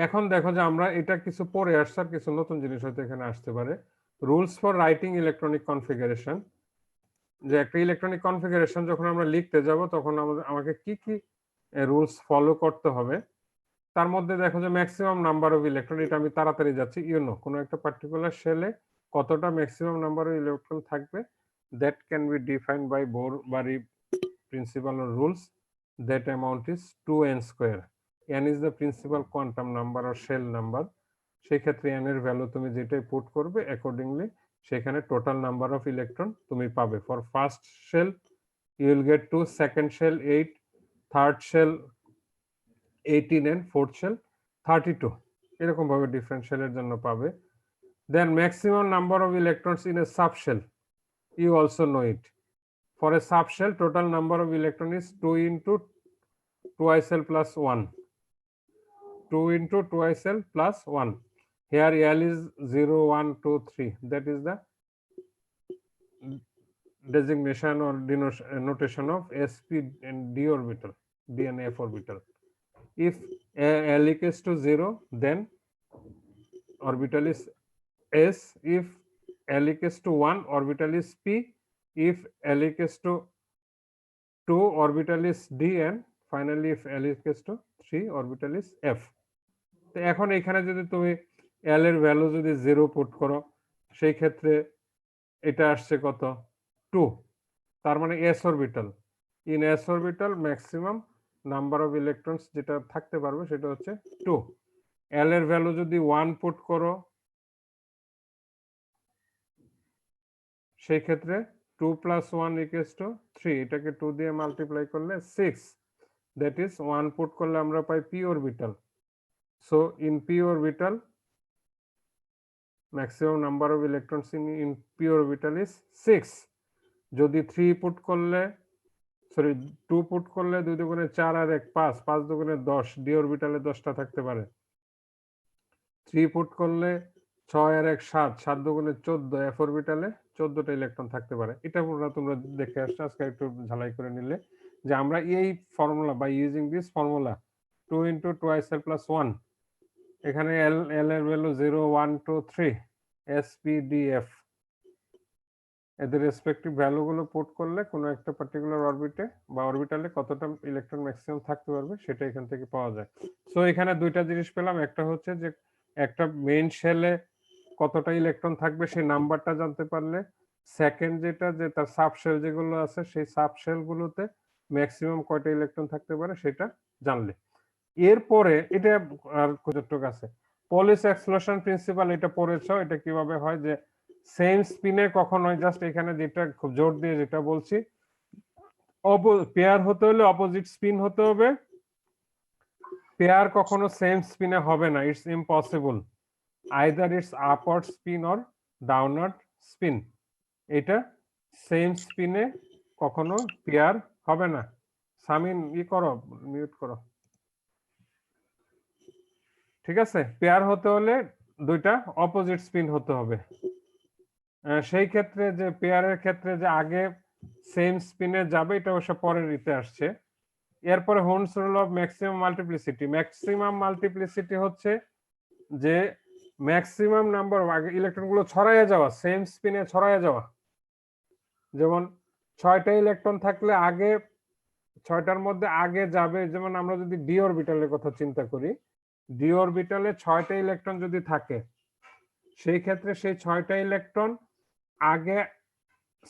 এখন দেখো যে আমরা এটা কিছু পরে আসছে আর কিছু নতুন জিনিস হয়তো এখানে আসতে পারে। Rules for writing electronic configuration, যে একটা ইলেকট্রনিক কনফিগারেশন যখন আমরা লিখতে যাব তখন আমাকে কি কি রুলস ফলো করতে হবে। তার মধ্যে দেখো যে ম্যাক্সিমাম নাম্বার অফ ইলেকট্রন, এটা আমি তাড়াতাড়ি যাচ্ছি, কোনো একটা পার্টিকুলার শেলে কতটা ম্যাক্সিমাম নাম্বার অফ ইলেকট্রন থাকবে, that can be defined by Bohr Bury principal or rules, that amount is 2n square. n is the principal quantum number or shell number. সেই ক্ষেত্রে n এর ভ্যালু তুমি যেটাই পুট করবে accordingly সেখানে total number of electron তুমি পাবে। For first shell you will get 2, second shell 8, third shell 18 and fourth shell 32, এরকম ভাবে ডিফারেন্ট শেলের জন্য পাবে। Then maximum number of electrons in a subshell, you also know it. For a subshell, total number of electron is 2 into twice L plus 1, 2 into twice L plus 1. Here L is 0, 1, 2, 3, that is the designation or notation of sp and d orbital, d and f orbital. If L equals to 0, then orbital is s. If L equals to 1, orbital is p. If L equals to 2, orbital is d, and finally if L equals to 3, orbital is f. তো এখন এখানে যদি তুমি L এর value যদি 0 put করো সেই ক্ষেত্রে এটা আসছে কত, 2, তার মানে s orbital. In s orbital maximum number of electrons যেটা থাকতে পারবে সেটা হচ্ছে 2। L এর ভ্যালু যদি 1 পুট করো সেই ক্ষেত্রে 2 plus 1 equals to 3, এটাকে 2 দিয়ে মাল্টিপ্লাই করলে 6, দ্যাট ইজ 1 পুট করলে আমরা পাই p orbital. So in p orbital maximum number of electrons in p orbital is 6। যদি 3 পুট করলে, সরি 2 পুট করলে 2 দুগুণে 4 আর 1 5, 5 দুগুণে 10, d অরবিটালে 10টা থাকতে পারে। 3 পুট করলে 6 আর 1 7, 7 দুগুণে 14, f অরবিটালে 14টা ইলেকট্রন থাকতে পারে। এটা তোমরা দেখে আসছো, আজকে একটু ঝালাই করে নিলে যে আমরা এই formula by using this formula 2 into twice L plus 1, এখানে L এর value 0, 1, 2, 3, s p d f, এদের রেসপেক্টিভ ভ্যালুগুলো পুট করলে কোনো একটা পার্টিকুলার অরবিটে বা অরবিটালে কতটা ইলেকট্রন ম্যাক্সিমাম থাকতে পারবে সেটা এখান থেকে পাওয়া যায়। সো এখানে দুইটা জিনিস পেলাম, একটা হচ্ছে যে একটা মেইন শেলে কতটা ইলেকট্রন থাকবে সেই নাম্বারটা জানতে পারলে, সেকেন্ড যেটা যে তার সাবশেল যেগুলো আছে সেই সাবশেলগুলোতে ম্যাক্সিমাম কয়টা ইলেকট্রন থাকতে পারে সেটা জানলে। এরপরে এটা আর কতটুক আছে, পলিস এক্সক্লুশন প্রিন্সিপাল, এটা পড়েছো। এটা কিভাবে হয় যে সেম স্পিনে কখনোই, জাস্ট এখানে যেটা খুব জোর দিয়ে যেটা বলছি, পেয়ার হতে হলে অপোজিট স্পিন হতে হবে। পেয়ার কখনো সেম স্পিনে হবে না, it's impossible. Either it's upward spin or downward spin, এটা সেম স্পিনে কখনো পেয়ার হবে না। সামিন করো, মিউট করো। ঠিক আছে, পেয়ার হতে হলে দুইটা অপোজিট স্পিন হতে হবে। সেই ক্ষেত্রে যে পেয়ারের ক্ষেত্রে যে আগে সেম স্পিনে যাবে এটা অবশ্য পরের রিতে আসছে। এরপরে Hund's rule of maximum multiplicity. Maximum multiplicity হচ্ছে যে ম্যাক্সিমাম নাম্বার আগে ইলেকট্রনগুলো ছড়াইয়া যাওয়া, সেম স্পিনে ছড়াইয়া যাওয়া। যেমন 6টা ইলেকট্রন থাকলে আগে 6টার মধ্যে আগে যাবে, যেমন আমরা যদি ডি অরবিটালের কথা চিন্তা করি, ডি অরবিটালে 6টা ইলেকট্রন যদি থাকে সেই ক্ষেত্রে সেই 6টা ইলেকট্রন আগে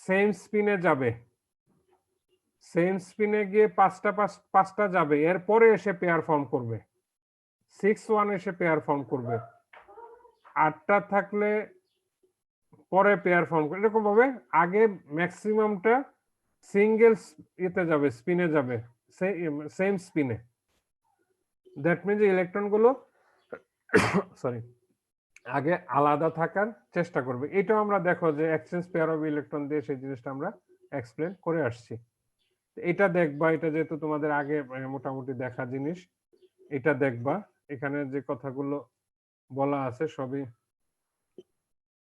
সেম স্পিনে যাবে, সেম স্পিনে গিয়ে পাঁচটা যাবে, এরপরে এসে পেয়ার ফর্ম করবে, 6-1 এসে পেয়ার ফর্ম করবে, 8টা থাকলে পরে পেয়ার ফর্ম করবে। এরকম ভাবে আগে ম্যাক্সিমামটা সিঙ্গেল ইতে যাবে, স্পিনে যাবে, সেম স্পিনে। দ্যাট মিনস ইলেকট্রন গুলো সরি আগে আলাদা থাকার চেষ্টা করবে। এটাও আমরা দেখো যে এক্সচেঞ্জ পেয়ার অফ ইলেকট্রন দিয়ে সেই জিনিসটা আমরা এক্সপ্লেন করে আসছি। এটা দেখবা, এটা যেহেতু তোমাদের আগে মোটামুটি দেখা জিনিস, এটা দেখবা, এখানে যে কথাগুলো বলা আছে সবই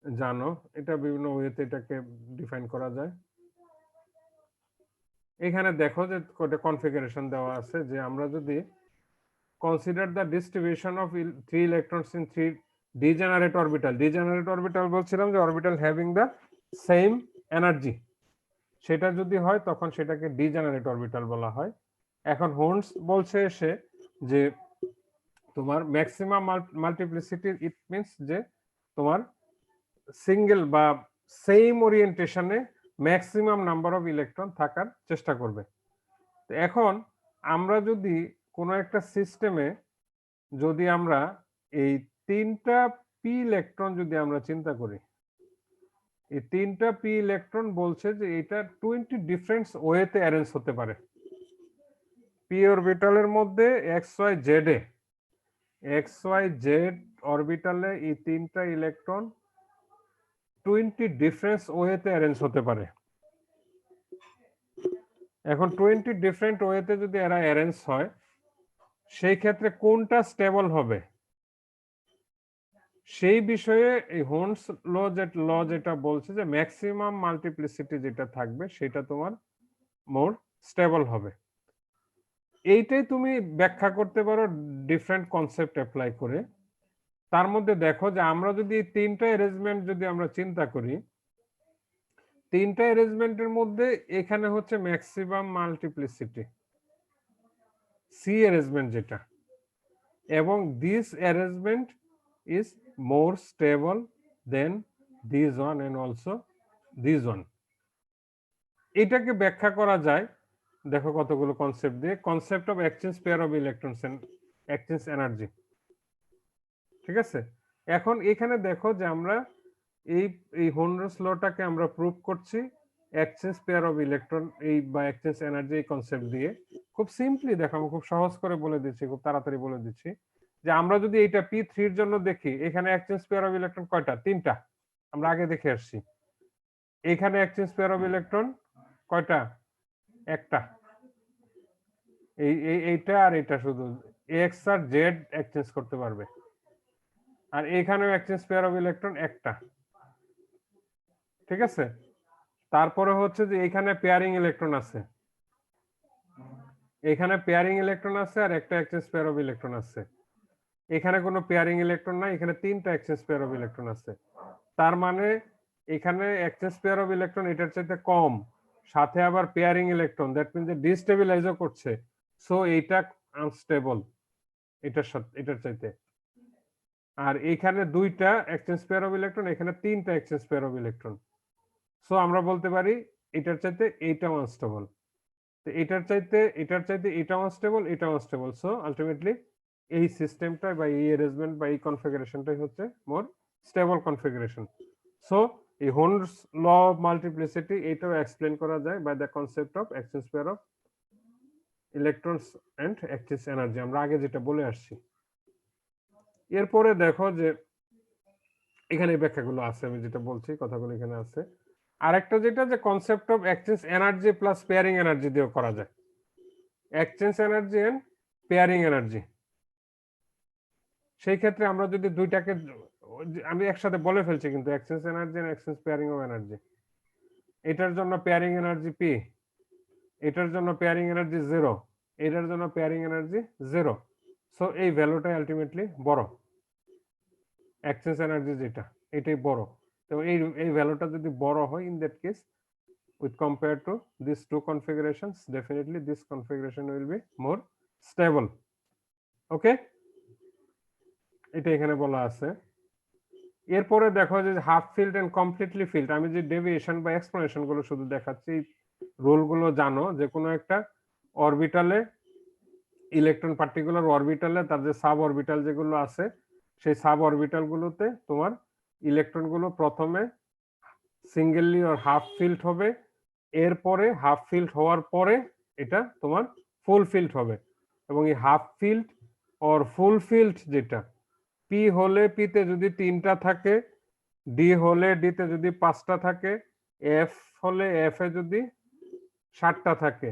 জানো। এটা বিভিন্ন ওয়েতে এটাকে ডিফাইন করা যায়। এখানে দেখো যে কনফিগারেশন দেওয়া আছে যে আমরা যদি consider the distribution of 3 electrons in 3 degenerate orbital. Degenerate orbital বলছিলাম যে orbital having the same energy, সেটা যদি হয় তখন সেটাকে ডিজেনারেট অরবিটাল বলা হয়। এখন হোন্ডস বলছে এসে যে তোমার ম্যাক্সিমাম মাল্টিপ্লিসিটি, ইট মিন্স যে তোমার সিঙ্গেল বা সেম ওরিয়েন্টেশনে ম্যাক্সিমাম নাম্বার অফ ইলেকট্রন থাকার চেষ্টা করবে। এখন আমরা যদি কোনো একটা সিস্টেমে যদি আমরা এই 3টা পি ইলেকট্রন যদি আমরা চিন্তা করি, এই 3টা পি ইলেকট্রন বলছে যে এটা 20 ডিফারেন্ট ওয়েতে অ্যারেঞ্জ হতে পারে। পি অরবিটালের মধ্যে এক্স ওয়াই জেড অরবিটালে এই 3টা ইলেকট্রন 20 ডিফারেন্ট ওয়েতে অ্যারেঞ্জ হতে পারে। এখন 20 ডিফারেন্ট ওয়েতে যদি এরা অ্যারেঞ্জ হয়, সেই ক্ষেত্রে কোনটা স্টেবল হবে সেই বিষয়ে এই হোন্ডস ল যেটা বলছে যে ম্যাক্সিমাম মাল্টিপ্লিসিটি যেটা থাকবে সেটা তোমার মোর স্টেবল হবে। এইটাই তুমি ব্যাখ্যা করতে পারো ডিফারেন্ট কনসেপ্ট অ্যাপ্লাই করে। তার মধ্যে দেখো যে আমরা যদি এই 3টা অ্যারেঞ্জমেন্ট যদি আমরা চিন্তা করি, 3টা অ্যারেঞ্জমেন্টের মধ্যে এখানে হচ্ছে ম্যাক্সিমাম মাল্টিপ্লিসিটি সি অ্যারেঞ্জমেন্ট যেটা, এবং this arrangement is more stable than this one and also this one. এটাকে ব্যাখ্যা করা যায় দেখো কতগুলো কনসেপ্ট দিয়ে। Concept of exchange pair of electrons and exchange energy, ঠিক আছে। এখন এখানে দেখো যে আমরা এই হোন্ডস লটাকে আমরা প্রুভ করছি এক্সচেঞ্জ পেয়ার অফ ইলেকট্রন এই বা এক্সচেঞ্জ এনার্জি এই কনসেপ্ট দিয়ে। খুব সিম্পলি দেখো, আমি খুব সহজ করে বলে দিচ্ছি, খুব তাড়াতাড়ি বলে দিচ্ছি যে আমরা যদি এটা P3 এর জন্য দেখি, এখানে এক্সচেঞ্জ পেয়ার অফ ইলেকট্রন কয়টা? 3টা, আমরা আগে দেখে আসছি। এখানে এক্সচেঞ্জ পেয়ার অফ ইলেকট্রন কয়টা? একটা। এইটা আর এটা শুধু এক্স আর জেড এক্সচেঞ্জ করতে পারবে, আর এখানেও এক্সচেঞ্জ পেয়ার অফ ইলেকট্রন একটা, ঠিক আছে। তারপরে হচ্ছে যে এখানে পেয়ারিং ইলেকট্রন আছে, এখানে পেয়ারিং ইলেকট্রন আছে, আর একটা এক্সচেঞ্জ পেয়ার অফ ইলেকট্রন আছে। এখানে কোনো পেয়ারিং ইলেকট্রন নাই, এখানে 3টা এক্সচেঞ্জ পেয়ার অফ ইলেকট্রন আছে। তার মানে এখানে এক্সচেঞ্জ পেয়ার অফ ইলেকট্রন এটার চাইতে কম, সাথে আবার পেয়ারিং ইলেকট্রন, দ্যাট মিন্স যে ডিস্টেবিলাইজও করছে। সো এইটা আনস্টেবল এটার সাথে, এটার চাইতে। আর এখানে 2টা এক্সচেঞ্জ পেয়ার অফ ইলেকট্রন, এখানে 3টা exchange pair of electron. So আমরা বলতে পারি এটার চাইতে এইটা আনস্টেবল, তো এটার চাইতে এটা আনস্টেবল, এটা আনস্টেবল। সো আলটিমেটলি এই সিস্টেমটা বা এই অ্যারেঞ্জমেন্ট বা এই কনফিগারেশনটাই হচ্ছে মোর স্টেবল কনফিগারেশন। সো এই হোন্ডস ল অফ মাল্টিপ্লিসিটি এটাও এক্সপ্লেন করা যায় by the concept of exchange pair of electrons and exchange energy, আমরা আগে যেটা বলে আসছি। এরপরে দেখো যে এখানে ব্যাখ্যাগুলো আছে, আমি যেটা বলছি কথাগুলো এখানে আছে। আরেকটা যেটা যে concept of exchange energy plus pairing energy দিয়েও করা যায়, exchange energy and pairing energy. সেই ক্ষেত্রে আমরা যদি দুইটাকে, আমি একসাথে বলে ফেলছি কিন্তু, exchange energy and exchange pairing of energy, এটার জন্য পেয়ারিং এনার্জি পি, এটার জন্য পেয়ারিং এনার্জি 0, এটার জন্য পেয়ারিং এনার্জি 0। সো এই ভ্যালুটাই আলটিমেটলি বড়, এক্সচেঞ্জ এনার্জি যেটা এটাই বড়। তো এই ভ্যালুটা যদি বড় হয়, in that case with compared to these two configurations, definitely this configuration will be more stable. Okay, এটা এখানে বলা আছে। এরপরে দেখো যে half filled and completely filled, আমি যে ডেভিয়েশন বা এক্সপ্লানেশন গুলো শুধু দেখাচ্ছি, রুল গুলো জানো যে কোনো একটা অরবিটালে ইলেকট্রন, পার্টিকুলার অরবিটালে তার যে সাব অরবিটাল যেগুলো আছে, সেই সাব অরবিটাল গুলোতে তোমার ইলেকট্রন গুলো প্রথমে সিঙ্গেললি আর হাফ ফিল্ড হবে, এরপরে হাফ ফিল্ড হওয়ার পরে এটা তোমার ফুল ফিল্ড হবে। এবং এই half field or full field যেটা, পি হলে পিতে যদি 3টা থাকে, ডি হলে ডিতে যদি 5টা থাকে, এফ হলে এফ এ যদি 7টা থাকে,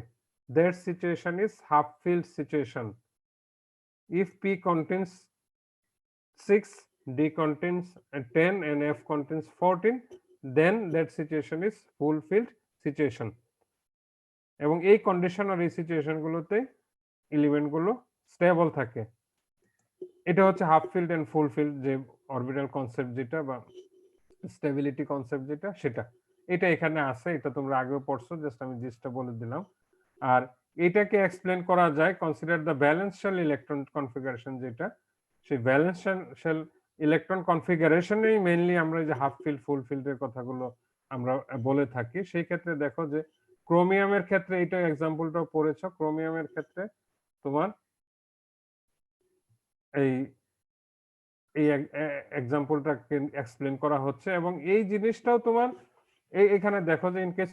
that situation is half filled situation. If P contains 6, D contains 10 and F contains 14, then that situation is full filled situation. এবং এই কন্ডিশন আর এই সিচুয়েশন গুলোতে এলিমেন্ট গুলো স্টেবল থাকে। এটা হচ্ছে half filled and full filled, যে অরবিটাল কনসেপ্ট যেটা বা স্টেবিলিটি কনসেপ্ট যেটা, সেটা এটা এখানে আছে, এটা তোমরা আগেও পড়ছো, জাস্ট আমি জিনিসটা বলে দিলাম। আর এটাকে এক্সপ্লেন করা যায় consider the balance shell electron configuration, যেটা সেই ব্যালেন্স শেল ইলেকট্রন কনফিগারেশনেই মেইনলি আমরা যে হাফ ফিল্ড ফুল ফিল্ডের কথাগুলো আমরা বলে থাকি। সেই ক্ষেত্রে দেখো যে ক্রোমিয়ামের ক্ষেত্রে এটা এক্সাম্পলটাও পড়েছো, ক্রোমিয়ামের ক্ষেত্রে তোমার এই এই এক্সাম্পলটাকে এক্সপ্লেন করা হচ্ছে, এবং এই জিনিসটাও তোমার এখানে দেখো যে ইন কেস